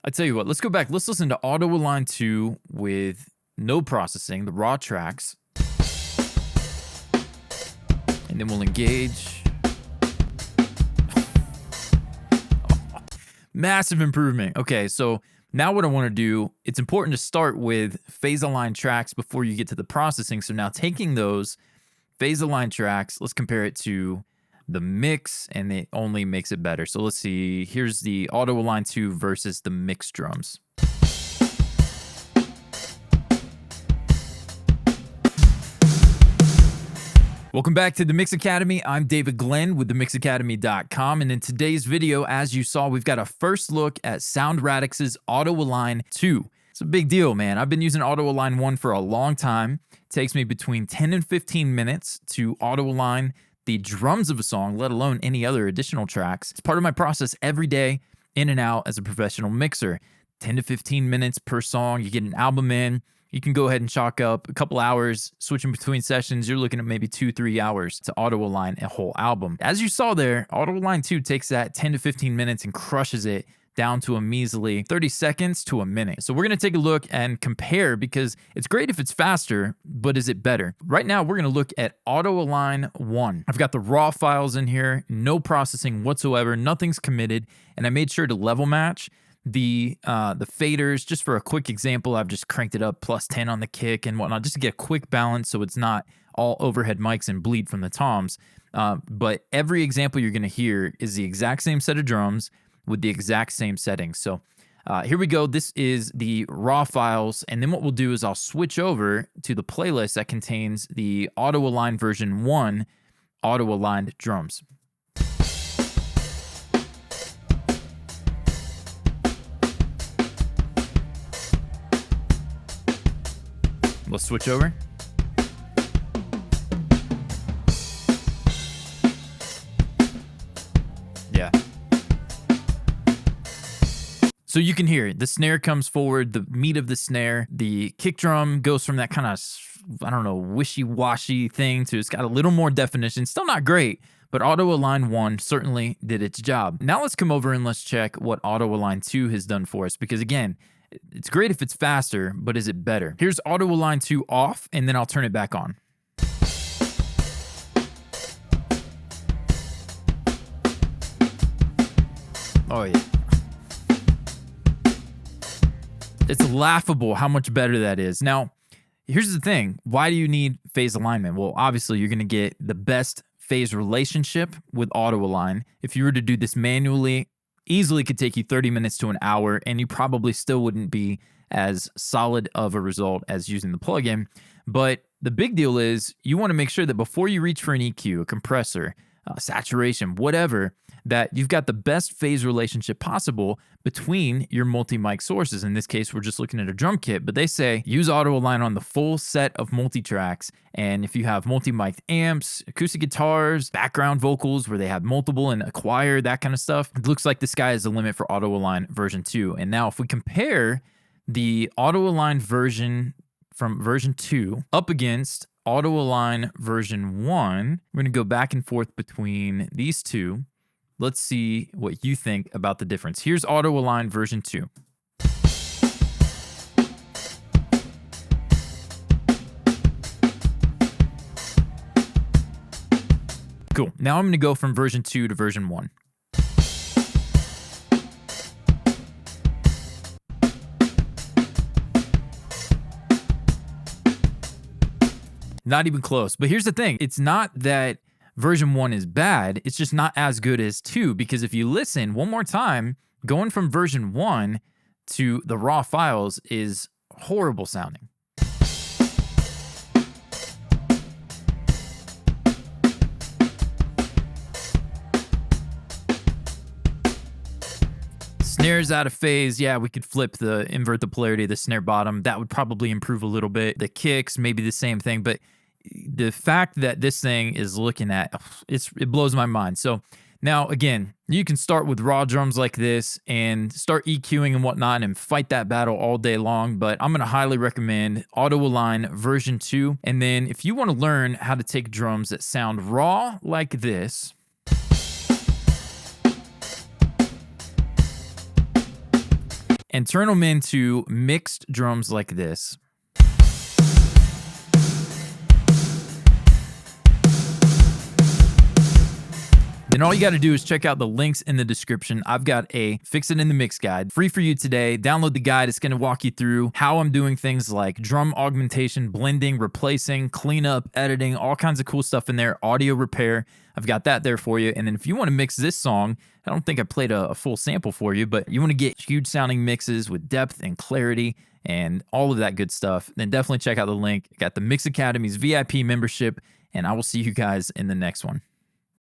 I tell you what, let's go back. Let's listen to Auto Align 2 with no processing, the raw tracks. And then we'll engage. Massive improvement. Okay, so now what I want to do, it's important to start with phase aligned tracks before you get to the processing. So now taking those phase aligned tracks, let's compare it to the mix, and it only makes it better. So let's see, here's the Auto Align 2 versus the mix drums. Welcome back to the Mix Academy. I'm David Glenn with themixacademy.com, and in today's video, as you saw, we've got a first look at Sound Radix's Auto Align 2. It's a big deal, man. I've been using Auto Align 1 for a long time. It takes me between 10 and 15 minutes to auto align the drums of a song, let alone any other additional tracks. It's part of my process every day, in and out as a professional mixer. 10 to 15 minutes per song. You get an album in. You can go ahead and chalk up a couple hours, switching between sessions. You're looking at maybe 2-3 hours to auto align a whole album. As you saw there, Auto Align 2 takes that 10 to 15 minutes and crushes it down to a measly 30 seconds to a minute. So we're going to take a look and compare, because it's great if it's faster, but is it better? Right now, we're going to look at Auto Align 1. I've got the raw files in here, no processing whatsoever, nothing's committed, and I made sure to level match the faders. Just for a quick example, I've just cranked it up plus 10 on the kick and whatnot, just to get a quick balance so it's not all overhead mics and bleed from the toms. But every example you're going to hear is the exact same set of drums with the exact same settings. So here we go. This is the raw files, and then what we'll do is I'll switch over to the playlist that contains the Auto Align version 1 auto aligned drums. Let's switch over. Yeah. So you can hear it. The snare comes forward, the meat of the snare. The kick drum goes from that kind of, I don't know, wishy-washy thing to it's got a little more definition. Still not great, but Auto Align 1 certainly did its job. Now let's come over and let's check what Auto Align 2 has done for us, because again, it's great if it's faster, but is it better? Here's Auto Align 2 off, and then I'll turn it back on. Oh, yeah. It's laughable how much better that is. Now, here's the thing. Why do you need phase alignment? Well, obviously, you're going to get the best phase relationship with Auto Align. If you were to do this manually, easily could take you 30 minutes to an hour, and you probably still wouldn't be as solid of a result as using the plugin. But the big deal is you want to make sure that before you reach for an EQ, a compressor, saturation, whatever, that you've got the best phase relationship possible between your multi-mic sources. In this case, we're just looking at a drum kit, but they say use Auto Align on the full set of multi-tracks. And if you have multi-mic amps, acoustic guitars, background vocals where they have multiple and a choir, that kind of stuff, it looks like the sky is the limit for Auto Align version 2. And now if we compare the Auto Align version from version 2 up against Auto Align version 1, we're going to go back and forth between these two. Let's see what you think about the difference. Here's Auto Align version 2. Cool. Now I'm going to go from version 2 to version 1. Not even close. But here's the thing. It's not that version 1 is bad. It's just not as good as 2, because if you listen one more time, going from version 1 to the raw files is horrible sounding. Snares out of phase. Yeah, we could invert the polarity of the snare bottom. That would probably improve a little bit. The kicks, maybe the same thing, but the fact that this thing is looking at, it blows my mind. So now, again, you can start with raw drums like this and start EQing and whatnot and fight that battle all day long, but I'm going to highly recommend Auto Align version 2. And then if you want to learn how to take drums that sound raw like this, and turn them into mixed drums like this. Then all you got to do is check out the links in the description. I've got a Fix It in the Mix guide free for you today. Download the guide. It's going to walk you through how I'm doing things like drum augmentation, blending, replacing, cleanup, editing, all kinds of cool stuff in there, audio repair. I've got that there for you. And then if you want to mix this song, I don't think I played a full sample for you, but you want to get huge sounding mixes with depth and clarity and all of that good stuff, then definitely check out the link. I got the Mix Academy's VIP membership, and I will see you guys in the next one.